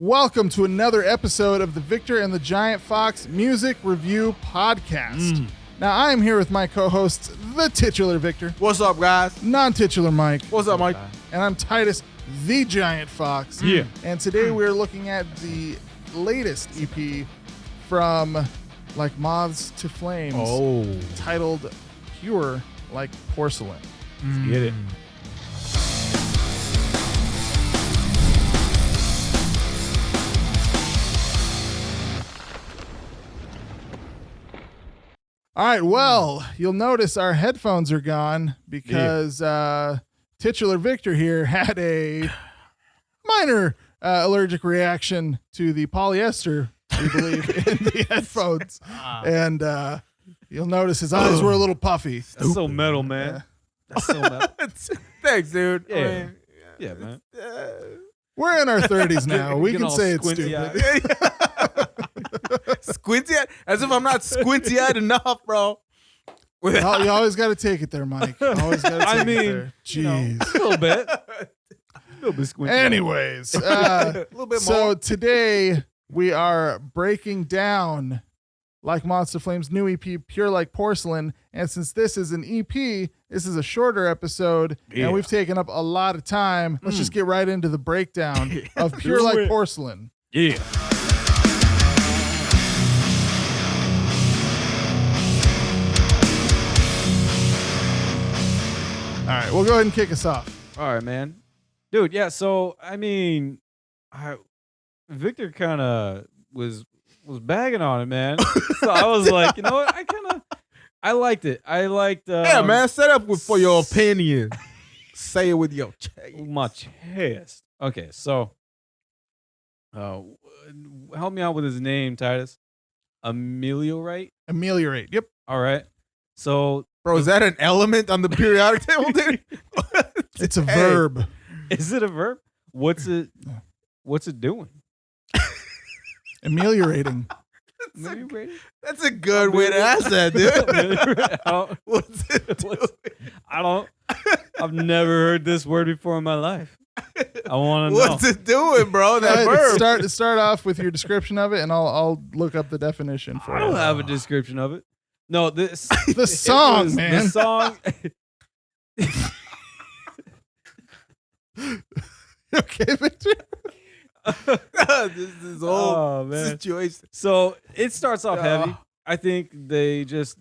Welcome to another episode of the Victor and the Giant Fox Music Review Podcast. Now, I am here with my co-hosts, the titular Victor. What's up, guys? Non-titular Mike. What's up, Mike? And I'm Titus, the Giant Fox. Yeah. And today we're looking at the latest EP from Like Moths to Flames, titled Pure Like Porcelain. Let's get it. All right, well, you'll notice our headphones are gone because titular Victor here had a minor allergic reaction to the polyester, we believe, in the headphones. And you'll notice his eyes were a little puffy. That's so metal, man. That's so metal. Thanks, dude. Yeah. I mean, Yeah, man. We're in our 30s now. We Getting can all say it's squinty stupid. squinty-eyed? As if I'm not squinty-eyed enough, bro. You always got to take it there, Mike. Always got to take it there. Jeez. A little bit. A little bit squinty. Anyways, a little bit so more. today we are breaking down Like Moths to Flames' new EP, Pure Like Porcelain. And since this is an EP, this is a shorter episode, and we've taken up a lot of time. Let's just get right into the breakdown of Pure Like Porcelain. Yeah. All right, we'll go ahead and kick us off. All right, man. Dude, yeah, so, I mean, Victor kind of was bagging on it, man. So I was like, you know what? I liked it. I liked... Yeah, man, set up for your opinion. Say it with your chest. my chest. Okay, so help me out with his name, Titus. Ameliorate? Ameliorate. Yep. All right. So Bro, is that an element on the periodic table, dude? It's a verb. is it a verb? What's it doing? Ameliorating. Ameliorate? That's a good way to ask that, dude. What's it doing? I've never heard this word before in my life. I want to know. What's it doing, bro? That Go ahead, verb. start off with your description of it, and I'll look up the definition for I it. don't have a description of it. No, this The song, man. The song. Okay, Victor. This is whole man. situation. So it starts off heavy. I think they just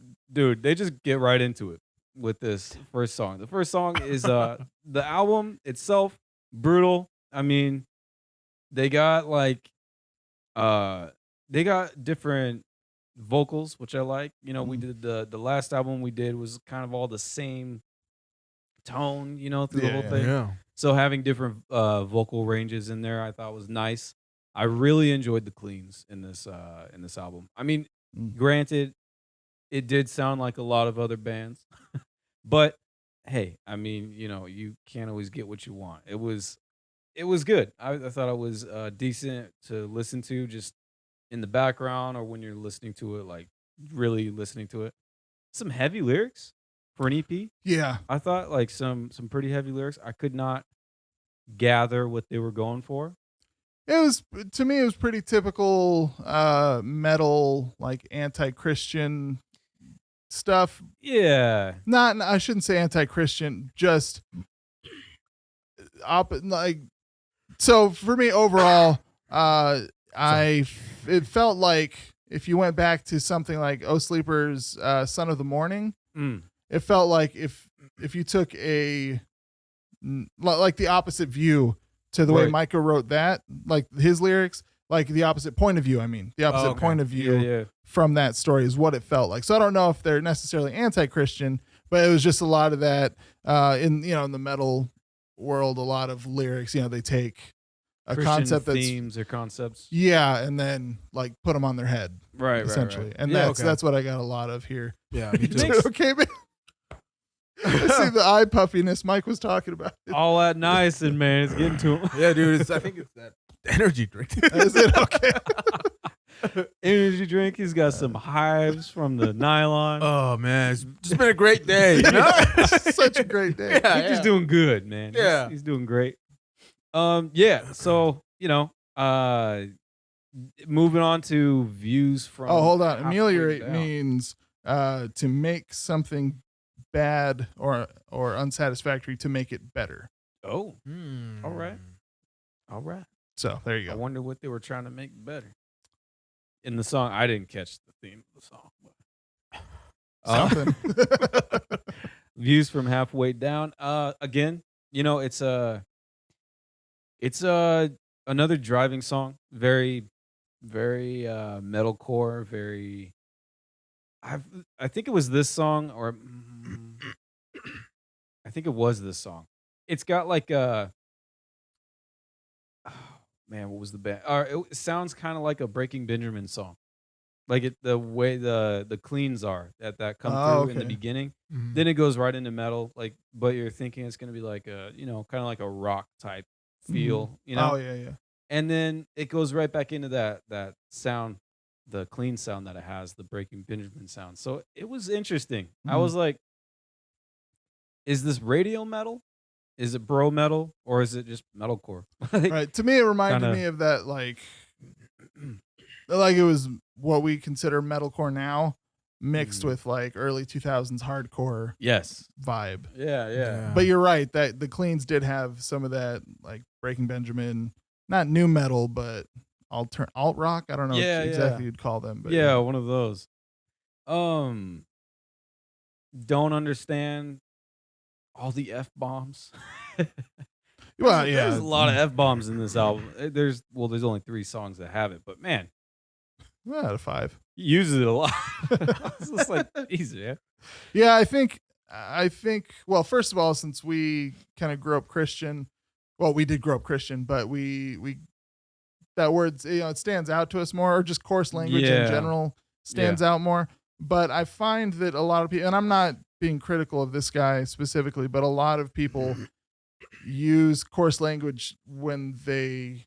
get right into it with this first song. The first song is the album itself, brutal. I mean, they got different vocals, which I like. You know, we did the last album we did was kind of all the same tone, you know, through the whole thing. Yeah. So having different vocal ranges in there, I thought was nice. I really enjoyed the cleans in this album. I mean, granted, it did sound like a lot of other bands, but hey, I mean, you know, you can't always get what you want. It was good. I thought it was decent to listen to, just in the background or when you're listening to it, like really listening to it. Some heavy lyrics for an EP. Yeah. I thought like some pretty heavy lyrics. I could not gather what they were going for. It was, to me, it was pretty typical metal, like anti-Christian stuff. Yeah. I shouldn't say anti-Christian, just so for me overall, it felt like if you went back to something like Oh Sleeper's Son of the Morning, it felt like if you took like the opposite view to the way Micah wrote that, like his lyrics, like the opposite point of view. I mean, the opposite point of view from that story is what it felt like. So I don't know if they're necessarily anti-Christian, but it was just a lot of that in the metal world. A lot of lyrics, they take a Christian concept that's themes or concepts. Yeah, and then like put them on their head, Right, essentially. right. And that's what I got a lot of here. Yeah, me too. Okay, man. I see the eye puffiness Mike was talking about. All that nice and man, it's getting to him. Yeah, dude. I think it's that energy drink. Is it okay? Energy drink. He's got some hives from the nylon. Oh man, it's just been a great day. You know? Such a great day. Yeah, He's just doing good, man. Yeah. He's doing great. Yeah. So Moving on to views from. Oh, hold on. halfway Ameliorate down. means to make something bad or unsatisfactory to make it better. Oh, all right. So there you I go. wonder what they were trying to make better in the song. I didn't catch the theme of the song. Something. Views from halfway down. Again, it's another driving song. Very, very metalcore. Very. I think it was this song, or I think it was this song. It's got like a. Oh, man, what was the band? It sounds kind of like a Breaking Benjamin song, like the way the cleans are that come through in the beginning. Mhm. Then it goes right into metal, but you're thinking it's gonna be like a kind of like a rock type feel, Oh yeah. and then it goes right back into that sound, the clean sound that it has, the Breaking Benjamin sound. So it was interesting. I was like, is this radio metal? Is it bro metal, or is it just metalcore? Right. To me, it reminded me of that, like it was what we consider metalcore now, mixed with like early 2000s hardcore vibe. Yeah. But you're right that the cleans did have some of that, like Breaking Benjamin, not new metal, but alt rock. I don't know exactly you'd call them, but yeah, one of those. Don't understand all the F-bombs. Well, there's a lot of F-bombs in this album. There's only 3 songs that have it, but man, out of 5. he uses it a lot. It's just like easy, yeah. Yeah, I think. Well, first of all, since we kind of grew up Christian, well, we did grow up Christian, but we that word, it stands out to us more, or just coarse language in general stands out more. But I find that a lot of people, and I'm not being critical of this guy specifically, but a lot of people use coarse language when they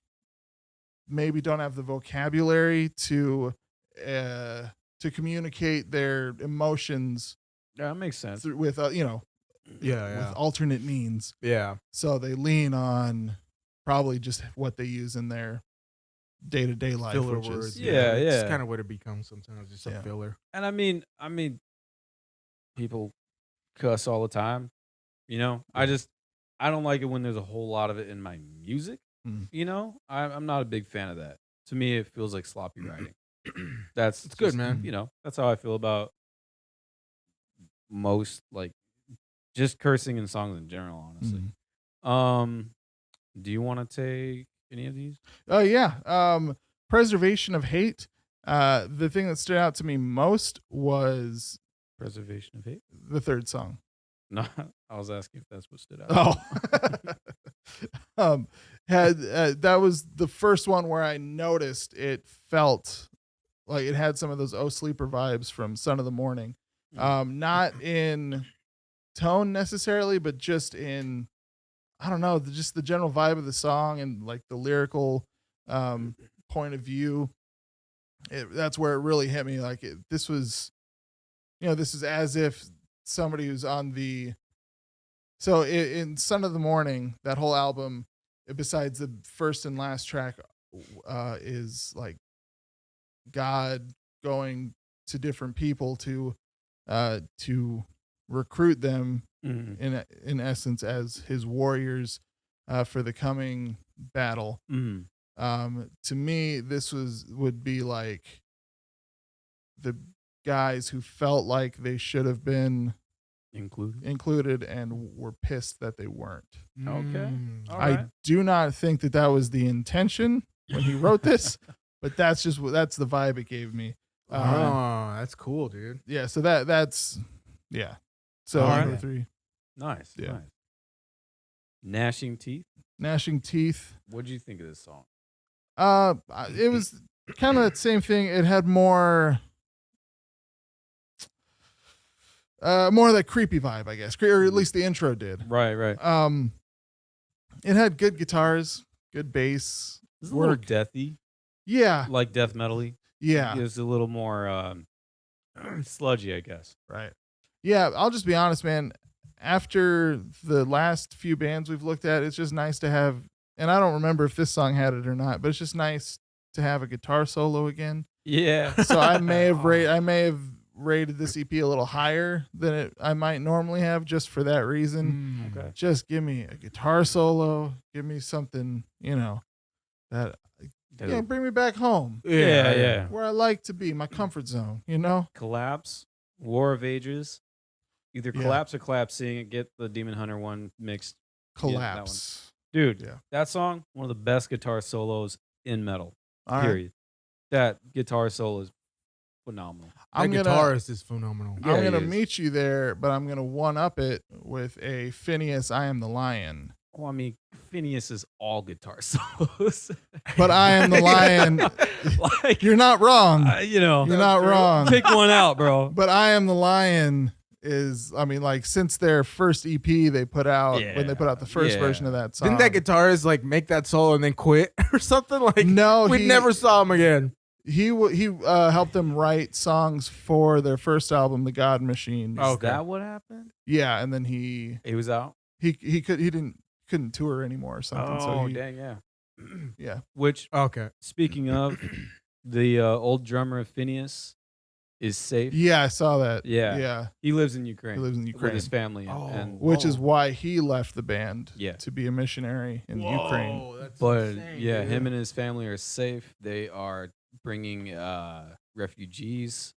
maybe don't have the vocabulary to communicate their emotions. Yeah, that makes sense. With with alternate means. Yeah. So they lean on probably just what they use in their day-to-day life, Filler which words. is It's kind of what it becomes sometimes, just a filler. And I mean, people cuss all the time. I don't like it when there's a whole lot of it in my music. I'm not a big fan of that. To me, it feels like sloppy writing. It's good, man. That's how I feel about most, like, just cursing in songs in general, honestly. Do you want to take any of these? Oh yeah. Preservation of Hate. The thing that stood out to me most was Preservation of Hate, the third song. No, I was asking if that's what stood out. Oh. That was the first one where I noticed it felt like it had some of those Sleeper vibes from Son of the Morning. Not in tone necessarily, but just in, I don't know, just the general vibe of the song and like the lyrical point of view. That's where it really hit me. Like this was as if somebody who's on the. So in Son of the Morning, that whole album, besides the first and last track, is like God going to different people to recruit them in essence as his warriors for the coming battle. To me, this would be like the guys who felt like they should have been included and were pissed that they weren't. Okay. All right. I do not think that was the intention when he wrote this, but that's the vibe it gave me. That's cool, dude. Yeah, so that's yeah. So right. 3. Nice. Yeah. Nice. Gnashing Teeth. What did you think of this song? It was kind of that same thing. It had more of that creepy vibe, I guess, or at least the intro did. Right. It had good guitars, good bass. It's a little deathy. Yeah. Like death metal-y. Yeah. It's a little more sludgy, I guess. Right. Yeah, I'll just be honest, man. After the last few bands we've looked at, it's just nice to have and I don't remember if this song had it or not, but it's just nice to have a guitar solo again. Yeah. So I may have rated this EP a little higher than I might normally have, just for that reason. Okay. Just give me a guitar solo, give me something, that bring me back home. Yeah. Where I like to be, my comfort zone, Collapse, War of Ages. Either Collapse or Collapse, seeing it, get the Demon Hunter one mixed. Collapse. Dude, that song, one of the best guitar solos in metal. All period. Right. That guitar solo is phenomenal. That guitarist is phenomenal. I'm going to meet you there, but I'm going to one-up it with a Phineas, I Am the Lion. Well, I mean, Phineas is all guitar solos. But I Am the Lion. You're not wrong. You're not wrong. Pick one out, bro. But I Am the Lion is, since their first EP they put out, when they put out the first version of that song. Didn't that guitarist make that solo and then quit or something? No, we never saw him again. He helped them write songs for their first album, The God Machine. Is that what happened? Yeah, and then he was out. He couldn't tour anymore or something. Oh, dang, yeah. Yeah. Which, speaking of, the old drummer of Phineas is safe. Yeah, I saw that. Yeah. He lives in Ukraine. With his family. Which is why he left the band Yeah. to be a missionary in Ukraine. That's But insane, yeah, dude. him and his family are safe. They are bringing refugees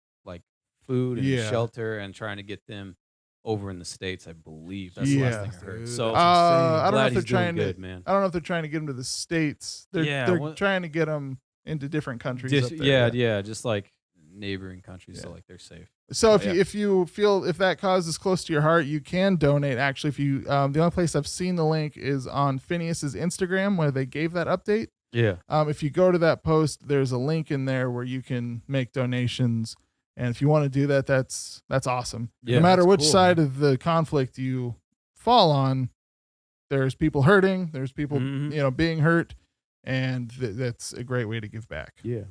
food and shelter and trying to get them over in the States, I believe. That's the last thing I heard. Dude, So I don't know if they're trying trying to. man. I don't know if they're trying to get him to the States. They're trying to get him into different countries. Up there, just like neighboring countries, so they're safe. So if you feel if that cause is close to your heart, you can donate. Actually, if you the only place I've seen the link is on Phineas's Instagram where they gave that update. Yeah. If you go to that post, there's a link in there where you can make donations. And if you want to do that, that's awesome. Yeah, no matter which side of the conflict you fall on, there's people hurting, there's people being hurt, and that's a great way to give back. Yeah.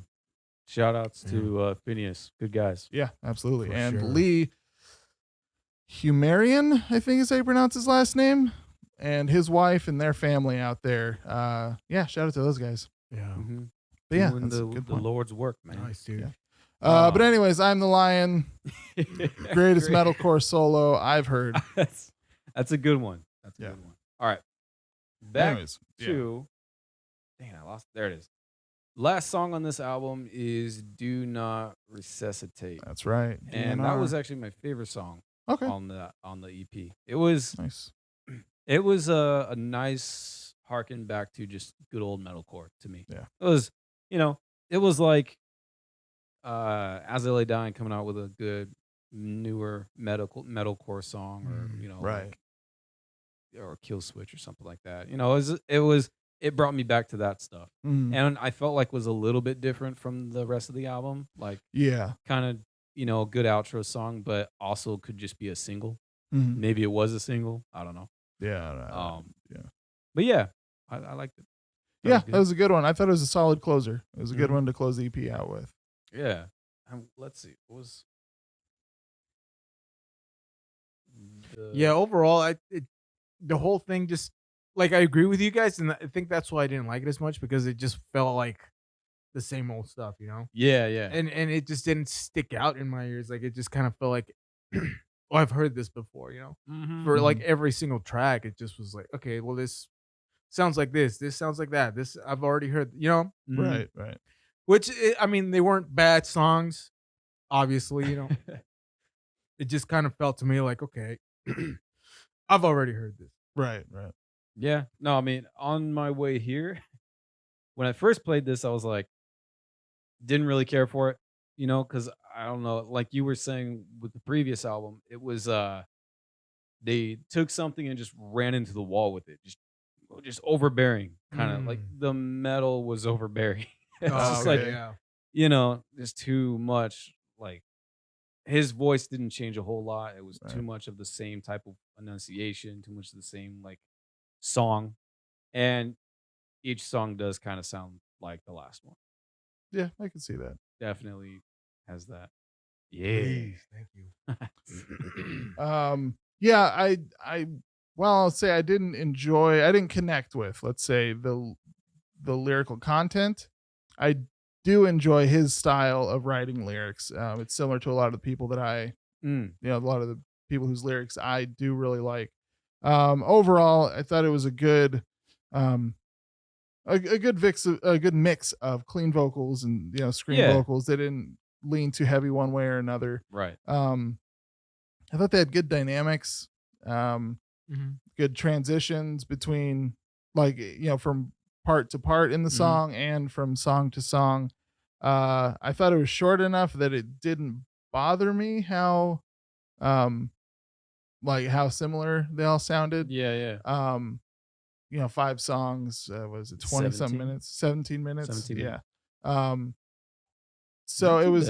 Shout outs to Phineas. Good guys. Yeah, absolutely. For and sure. Lee Humarian, I think is how you pronounce his last name, and his wife and their family out there. Shout out to those guys. Yeah. Mm-hmm. But yeah, Doing that's a good the point. Lord's work, man. Nice, dude. Yeah. But anyways, I'm the Lion. Greatest metalcore solo I've heard. That's a good one. That's a good one. All right. Back to dang, I lost. There it is. Last song on this album is "Do Not Resuscitate." That's right. And that was actually my favorite song. Okay. On the EP. It was nice. It was a nice harken back to just good old metalcore to me. Yeah. It was, it was like As I Lay Dying coming out with a good newer metalcore song, or right, or Kill Switch or something like that. It brought me back to that stuff, and I felt like it was a little bit different from the rest of the album. Kind of a good outro song, but also could just be a single. Maybe it was a single. I don't know. Yeah. But yeah, I liked it. That was a good one. I thought it was a solid closer. It was a good one to close the EP out with. Yeah. Let's see. What was overall, the whole thing just I agree with you guys, and I think that's why I didn't like it as much, because it just felt like the same old stuff, Yeah. And it just didn't stick out in my ears. It just kind of felt like, oh, I've heard this before, For every single track, it just was like, okay, well, this sounds like this sounds like that. This I've already heard, Right. Which they weren't bad songs, obviously, It just kind of felt to me like, okay, I've already heard this. Right. Yeah. No, on my way here, when I first played this, I was like, didn't really care for it, because I don't know, like you were saying with the previous album, it was they took something and just ran into the wall with it, just overbearing, kind of like the metal was overbearing. It's just there's too much. Like his voice didn't change a whole lot. It was too much of the same type of enunciation, too much of the same song, and each song does kind of sound like the last one. Yeah, I can see that. Definitely has that. Yeah, thank you. I well, I'll say I didn't connect with, let's say, the lyrical content. I do enjoy his style of writing lyrics. It's similar to a lot of the people that a lot of the people whose lyrics I do really like. Overall, I thought it was a good, a good mix of clean vocals and scream vocals. They didn't lean too heavy one way or another. Right. I thought they had good dynamics, good transitions between, like, from part to part in the song and from song to song. I thought it was short enough that it didn't bother me how similar they all sounded. Yeah. 5 songs, was it 20 something minutes, 17 minutes? 17 minutes. So it was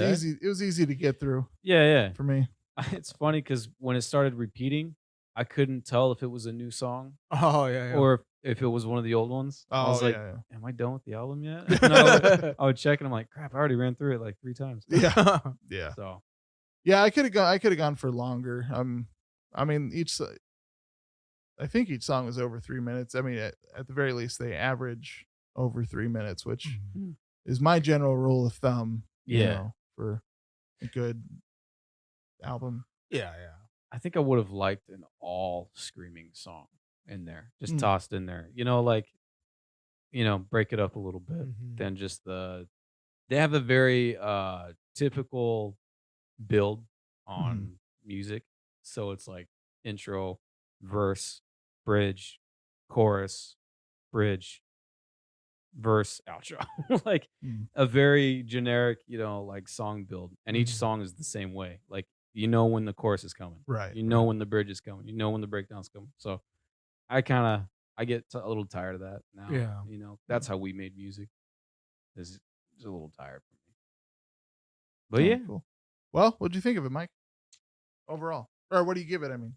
easy to get through. Yeah. For me. It's funny because when it started repeating, I couldn't tell if it was a new song. Oh yeah. Or if it was one of the old ones. I was like, am I done with the album yet? I would check and I'm like, crap, I already ran through it like 3 times. Yeah. Yeah. So yeah, I could have gone for longer. I mean, I think each song was over 3 minutes. I mean, at the very least, they average over 3 minutes, which is my general rule of thumb. For a good album. Yeah. I think I would have liked an all screaming song in there, just tossed in there. Break it up a little bit. Then just they have a very typical build on music. So it's like intro, verse, bridge, chorus, bridge, verse, outro. Like a very generic, like song build. And each song is the same way. Like, when the chorus is coming. Right. When the bridge is coming. When the breakdown's coming. So I get a little tired of that now. Yeah. That's how we made music. It's a little tired for me. But yeah. Cool. Well, what'd you think of it, Mike? Overall. Or what do you give it, I mean?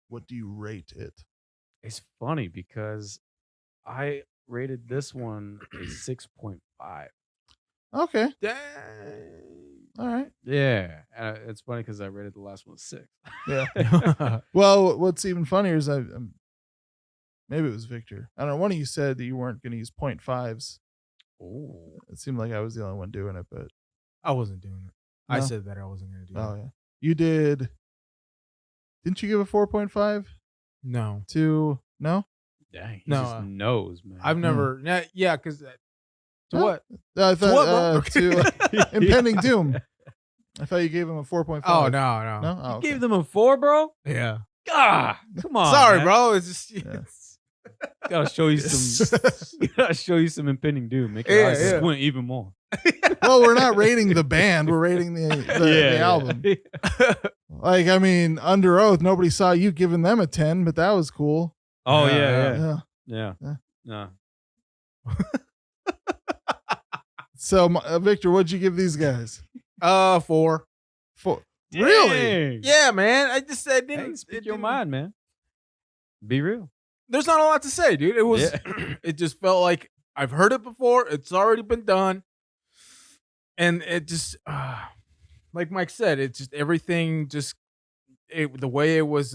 What do you rate it? It's funny because I rated this one a 6.5. Okay. Dang. All right. Yeah. It's funny because I rated the last one a 6. Yeah. Well, what's even funnier is maybe it was Victor. I don't know. One of you said that you weren't going to use 0.5s. Oh. It seemed like I was the only one doing it, but I wasn't doing it. No? I said that I wasn't going to do it. Oh, yeah. You did. Didn't you give a 4.5? No. No? Dang. He just knows, man. I've never. Yeah, because. To what? I thought to Impending Doom. I thought you gave him a 4.5. Oh, no. No? Oh, You gave them a 4, bro? Yeah. Ah, come on. Sorry, man. bro. It's just. Yeah. Gotta show you some. Gotta show you some Impending Doom. Make your eyes squint even more. Well, we're not rating the band. We're rating the album. Like, I mean, Under Oath, nobody saw you giving them a 10, but that was cool. Oh, Yeah. No. So, Victor, what'd you give these guys? 4. 4. Dang. Really? Yeah, man. I just said Hey, speak your mind, man. Be real. There's not a lot to say, dude. It was. It just felt like I've heard it before. It's already been done, and it just, like Mike said, it's just everything. Just the way it was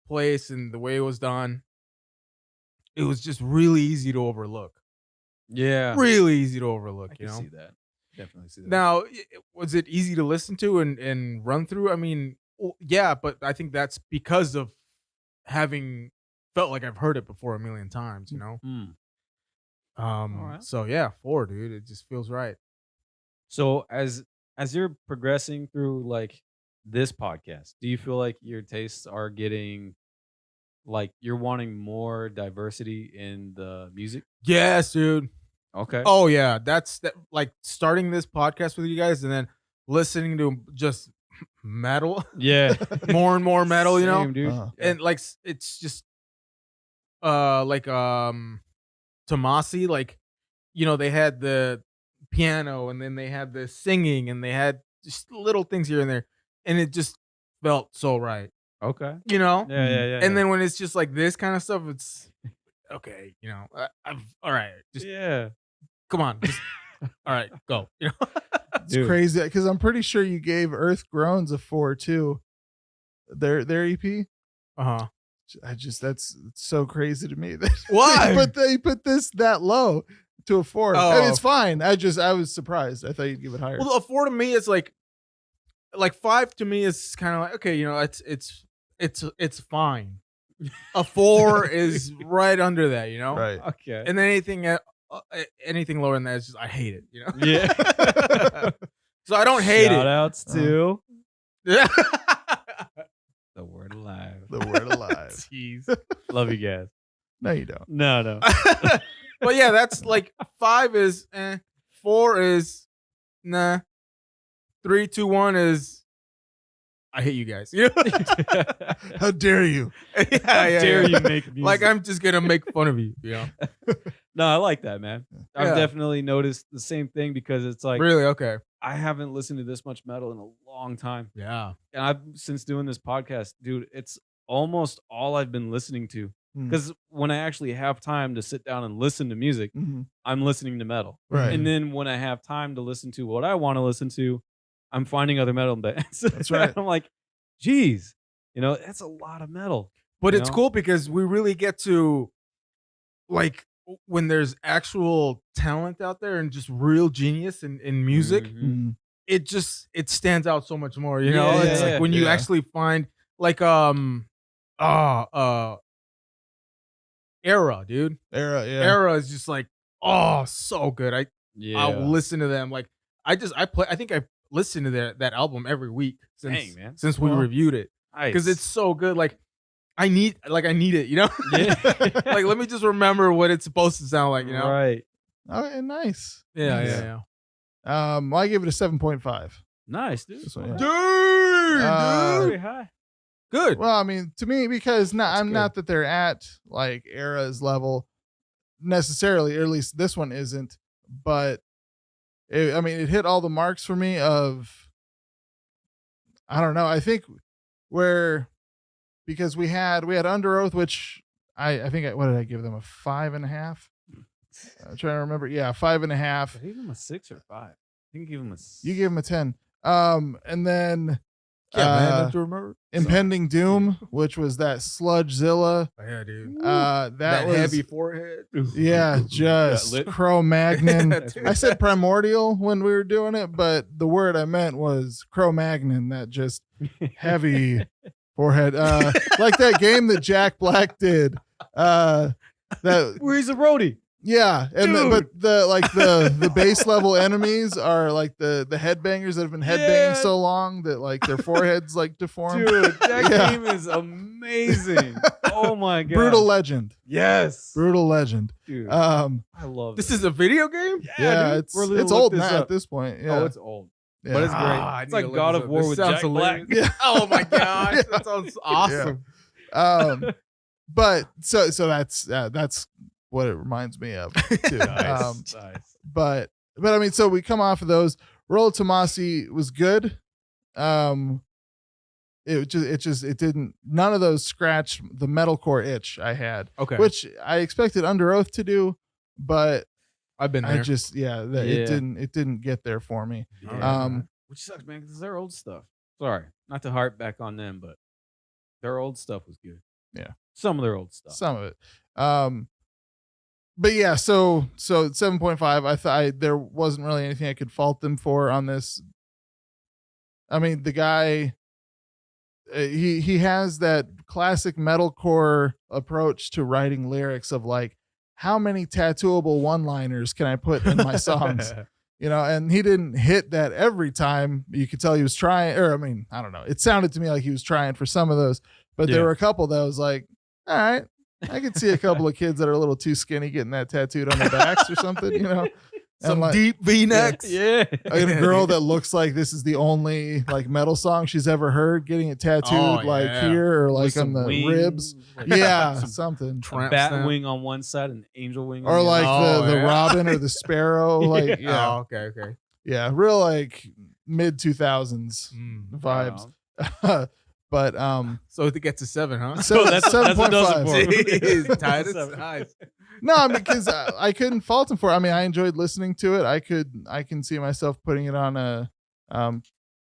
placed and the way it was done. It was just really easy to overlook. Yeah. Really easy to overlook. I can see that. Definitely see that. Now, was it easy to listen to and run through? I mean, yeah, but I think that's because of having felt like I've heard it before a million times, All right. So yeah, 4, dude. It just feels right. So as you're progressing through like this podcast, do you feel like your tastes are getting, like, you're wanting more diversity in the music? Yes, dude. Okay. Oh yeah, that's like starting this podcast with you guys and then listening to just metal. Yeah. More and more metal, Same, dude. And like it's just like Tomasi, like, they had the piano and then they had the singing and they had just little things here and there, and it just felt so right. Okay. Yeah. And then when it's just like this kind of stuff, it's okay. All right. Just come on. Just, all right, go. It's crazy because I'm pretty sure you gave Earth Groans a 4 too. Their EP. that's so crazy to me that Why? But they put this that low to a 4. I mean, it's fine. I was surprised. I thought you'd give it higher. Well, a 4 to me is like 5 to me is kind of like, okay, it's fine. A 4 is right under that, Right. Okay. And then anything lower than that is just I hate it, Yeah. So I don't hate Shout it. outs to Yeah. the word alive. The word alive. Jeez. Love you guys. No, you don't. No. But yeah, that's like 5 is 4 is nah. 3, 2, 1 is I hate you guys. How dare you? How dare you make music? Like I'm just gonna make fun of you. No, I like that, man. I've Yeah. definitely noticed the same thing because it's like Really? Okay. I haven't listened to this much metal in a long time. Yeah. And I've since doing this podcast, dude, it's almost all I've been listening to. Because when I actually have time to sit down and listen to music, I'm listening to metal. Right. And then when I have time to listen to what I want to listen to, I'm finding other metal bands. That's right. I'm like, geez, that's a lot of metal. But it's cool because we really get to, like, when there's actual talent out there and just real genius in music, it stands out so much more. It's like when you actually find like Era, dude. Era is just like, oh, so good. I'll listen to them. Like I think I listen to that album every week since we reviewed it, because it's so good. Like I need it, Yeah. like let me just remember what it's supposed to sound like, Right. Okay, nice. Yeah. Well, I give it a 7.5. Nice, dude. So, yeah. Dude, Very high. good. Well, I mean, to me, because not that they're at like Era's level necessarily, or at least this one isn't, but it hit all the marks for me of, I don't know. I think because we had Under Oath, which I think, what did I give them, a 5.5? I'm trying to remember. Yeah, 5.5. Did I give him a 6 or 5? I think you gave him a. You gave him a 10. And then Don't you remember? Impending Doom, which was that Sludgezilla. Oh, yeah, dude. That was heavy forehead. Yeah, just Cro-Magnon. I said primordial when we were doing it, but the word I meant was Cro-Magnon, that just heavy forehead. Like that game that Jack Black did. That Where he's a roadie. Yeah, and but the base level enemies are like the headbangers that have been headbanging so long that like their foreheads like deform. Dude, that game is amazing. Oh my god. Brutal Legend. Yes. Brutal Legend. Dude. I love this. Is a video game? Yeah, dude. it's old now at this point. Yeah. Oh, it's old. Yeah. But it's great. It's like God of War with Jack Black. Yeah. Oh my gosh, that sounds awesome. But so that's what it reminds me of too. Nice. But I mean, so we come off of those. Roll Tomasi was good. It didn't. None of those scratched the metalcore itch I had. Okay, which I expected Under Oath to do, but I've been there. It didn't get there for me. Yeah. Which sucks, man, because their old stuff. Sorry, not to harp back on them, but their old stuff was good. Yeah, some of their old stuff. Some of it. But yeah, so 7.5. I thought there wasn't really anything I could fault them for on this. I mean, the guy, he has that classic metalcore approach to writing lyrics of like, how many tattooable one-liners can I put in my songs? And he didn't hit that every time. You could tell he was trying, or I mean, I don't know. It sounded to me like he was trying for some of those, but there were a couple that was like, all right, I could see a couple of kids that are a little too skinny getting that tattooed on their backs or something, Some like, deep V-necks. Yeah. A girl that looks like this is the only like metal song she's ever heard getting it tattooed here or like on the ribs. Like, something. A bat wing on one side and an angel wing on or the like other. the robin or the sparrow. Like, Oh, okay. Yeah, real like mid 2000s vibes. But so it gets a 7, huh? So that's 7.5. Titus, nice. No, I mean, because I couldn't fault him for it. I mean, I enjoyed listening to it. I can see myself putting it on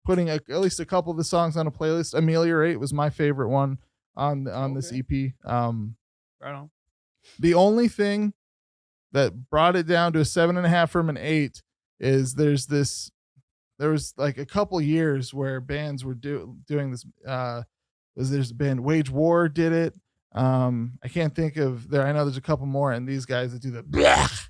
putting at least a couple of the songs on a playlist. Ameliorate was my favorite one. on this EP. Right on. The only thing that brought it down to a 7.5 from an 8 is there was like a couple years where bands were doing this. There's a band Wage War did it. I can't think of there. I know there's a couple more, and these guys that do the bleh.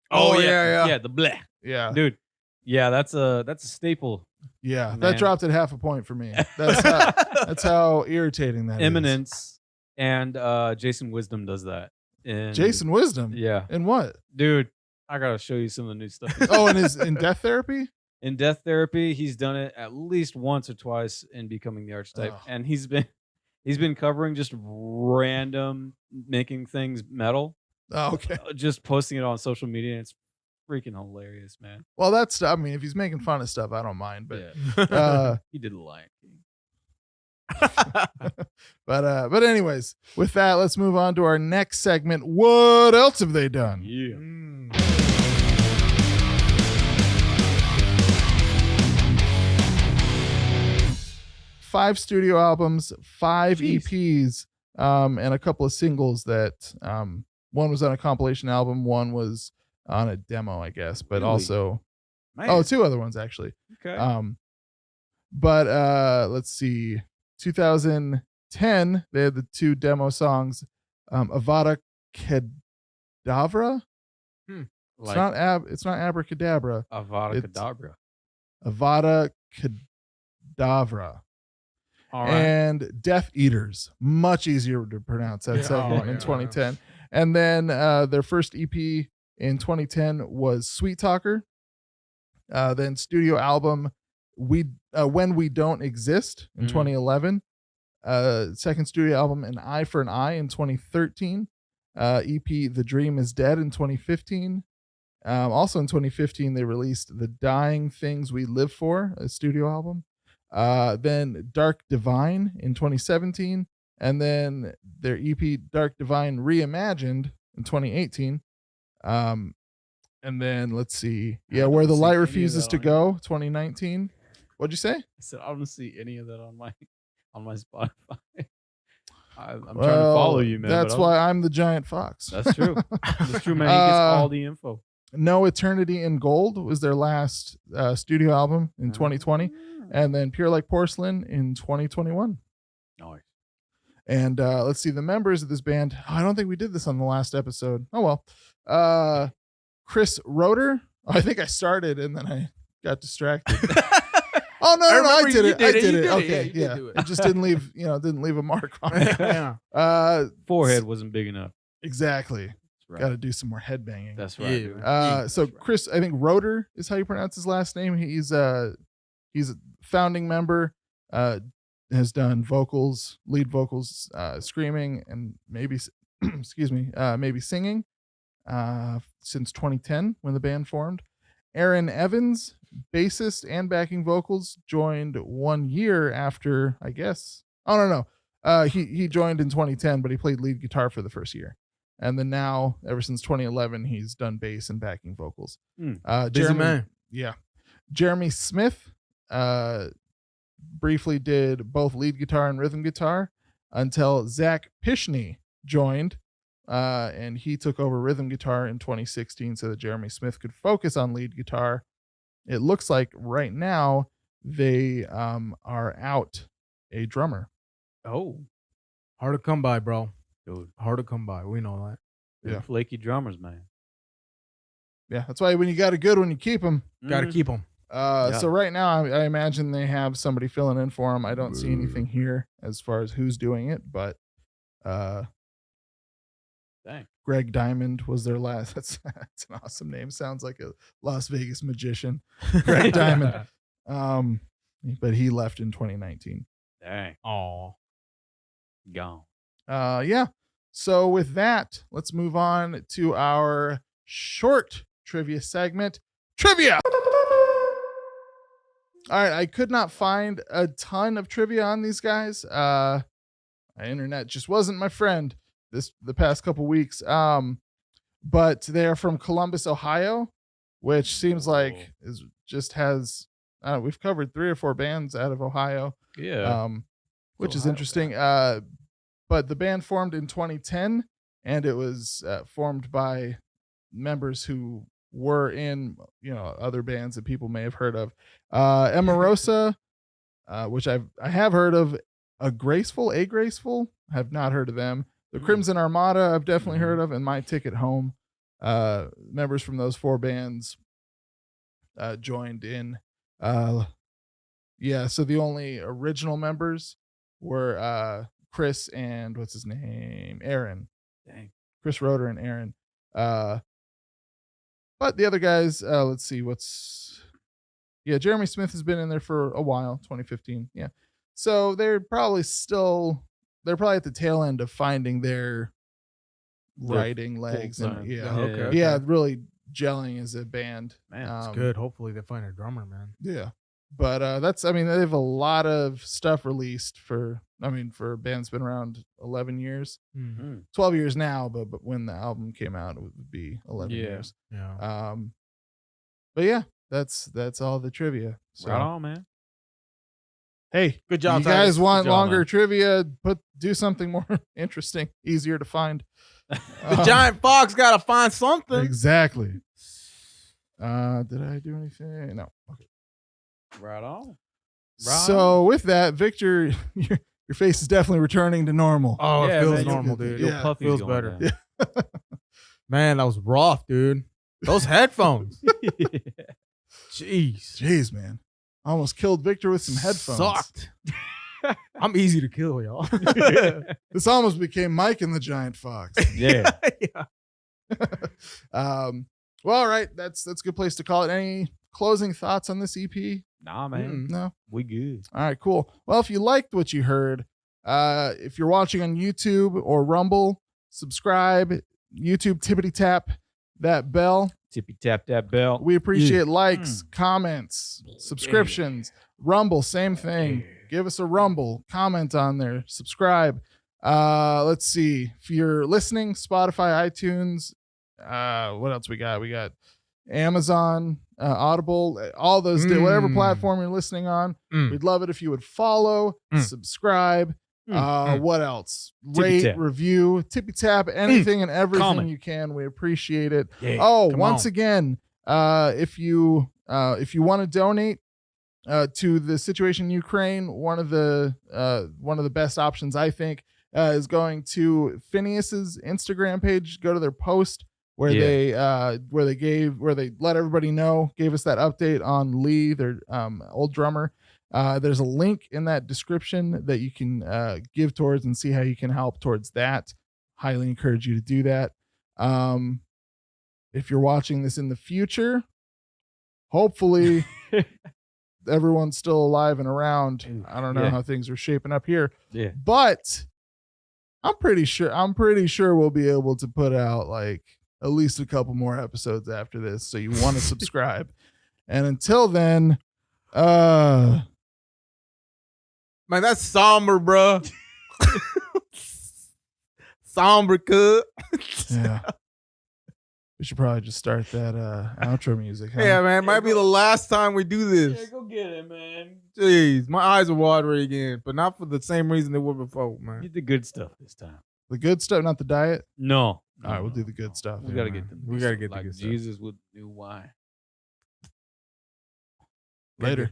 Oh yeah, the bleh. Yeah, dude. Yeah, that's a staple. Yeah, man. That dropped at 0.5 point for me. That's how irritating that Eminence is. and Jason Wisdom does that. Jason Wisdom? Yeah. In what? Dude, I gotta show you some of the new stuff. Oh, in Death Therapy? In Death Therapy, he's done it at least once or twice in Becoming the Archetype. Oh. And he's been covering just random making things metal. Oh, okay. Just posting it on social media, and it's freaking hilarious, man. Well, if he's making fun of stuff, I don't mind. But yeah. He did The Lion King. but anyways, with that, let's move on to our next segment. What else have they done? Yeah. 5 studio albums, 5 EPs, and a couple of singles that one was on a compilation album, one was on a demo, I guess, but really? Also Man. 2 other ones actually. Okay. But let's see. 2010, they had the 2 demo songs, Avada Kedavra. It's not Abracadabra. Avada Kedavra. Avada Kedavra. All right. And Death Eaters, much easier to pronounce that second one in 2010. And then their first EP in 2010 was Sweet Talker. Then studio album When We Don't Exist in 2011. Second studio album An Eye for an Eye in 2013. EP The Dream Is Dead in 2015. Also in 2015 they released The Dying Things We Live For, a studio album. Then Dark Divine in 2017, and then their EP Dark Divine Reimagined in 2018. And then let's see, Where the Light Refuses to Go, 2019. What'd you say? I said I don't see any of that on my Spotify. I'm trying to follow you, man. That's why I'm the giant fox. That's true. That's true, man. He gets all the info. No Eternity in Gold was their last studio album in 2020. And then Pure Like Porcelain in 2021. Nice. And let's see, the members of this band. I don't think we did this on the last episode. Oh, well. Chris Roeder. I think I started and then I got distracted. Oh, no, I did it. I did it. Okay, yeah. It just didn't leave a mark on it. Yeah. Forehead wasn't big enough. Exactly. Right. Got to do some more headbanging. That's right. Yeah. So Chris, I think Roeder is how you pronounce his last name. He's a founding member, has done vocals, lead vocals, screaming, and maybe, maybe singing since 2010 when the band formed. Aaron Evans, bassist and backing vocals, joined 1 year after, I guess. Oh, no. He joined in 2010, but he played lead guitar for the first year. And then now, ever since 2011, he's done bass and backing vocals. Busy man. Yeah. Jeremy Smith briefly did both lead guitar and rhythm guitar until Zach Pishney joined, and he took over rhythm guitar in 2016 so that Jeremy Smith could focus on lead guitar. It looks like right now they are out a drummer. Oh, hard to come by, bro. Dude, hard to come by. We know that. Yeah, flaky drummers, man. Yeah, that's why when you got a good one, you keep them. Got to keep them. So right now, I imagine they have somebody filling in for them. I don't see anything here as far as who's doing it, but dang. Greg Diamond was their last. That's an awesome name. Sounds like a Las Vegas magician. Greg Diamond. But he left in 2019. Dang. Aw. Gone. Yeah. So with that, let's move on to our short trivia segment. Trivia! All right, I could not find a ton of trivia on these guys. My internet just wasn't my friend the past couple weeks. But they're from Columbus, Ohio, which seems like we've covered 3 or 4 bands out of Ohio. Yeah. Which is interesting. But the band formed in 2010, and it was formed by members who were in, other bands that people may have heard of. Emarosa, which I have heard of. A Graceful, I have not heard of them. The Crimson Armada, I've definitely heard of, and My Ticket Home. Members from those 4 bands joined in. So the only original members were Chris and what's his name? Aaron. Dang. Chris Roeder and Aaron. But the other guys, let's see Jeremy Smith has been in there for a while, 2015. Yeah. So they're probably at the tail end of finding their writing legs and really gelling as a band. Man, that's good. Hopefully they find a drummer, man. Yeah. But they have a lot of stuff released for a band that's been around 11 years. 12 years now, but when the album came out, it would be 11 years. Yeah. But yeah, that's all the trivia. So, right on, man. Hey, good job. You guys want longer trivia? Do something more interesting, easier to find. The giant fox got to find something. Exactly. Did I do anything? No. Okay. Right on. So with that, Victor, your face is definitely returning to normal. Oh, it feels normal, dude. Yeah, feels better. Yeah. Man, that was rough, dude. Those headphones. Jeez, man. I almost killed Victor with some headphones. Sucked. I'm easy to kill, y'all. This almost became Mike and the Giant Fox. Yeah. Well, all right. That's a good place to call it. Any closing thoughts on this EP? Nah, man. No. We good. All right, cool. Well, if you liked what you heard, if you're watching on YouTube or Rumble, subscribe. YouTube, tippity tap that bell. Tippy tap that bell. We appreciate likes, comments, subscriptions. Rumble, same thing. Give us a rumble, comment on there, subscribe. Let's see. If you're listening, Spotify, iTunes, what else we got? We got Amazon, Audible, all those, whatever platform you're listening on. We'd love it if you would follow, subscribe. What else? Rate, review, tippy tap, anything and everything comment. You can. We appreciate it. Once again, if you want to donate to the situation in Ukraine, one of the best options I think is going to Phineas's Instagram page. Go to their post where they let everybody know, gave us that update on Lee, their old drummer. There's a link in that description that you can give towards and see how you can help towards that. Highly encourage you to do that. If you're watching this in the future, hopefully everyone's still alive and around. I don't know how things are shaping up here. Yeah. But I'm pretty sure we'll be able to put out like at least a couple more episodes after this. So you want to subscribe. And until then, man, that's somber, bro. Somber, cut. Yeah. We should probably just start that outro music. Huh? Yeah, man. Might be the last time we do this. Yeah, go get it, man. Jeez, my eyes are watering again, but not for the same reason they were before, man. Get the good stuff this time. The good stuff, not the diet? No. All right, we'll do the good stuff. We got to get them. We got to get like the good stuff. Jesus with new wine. Later.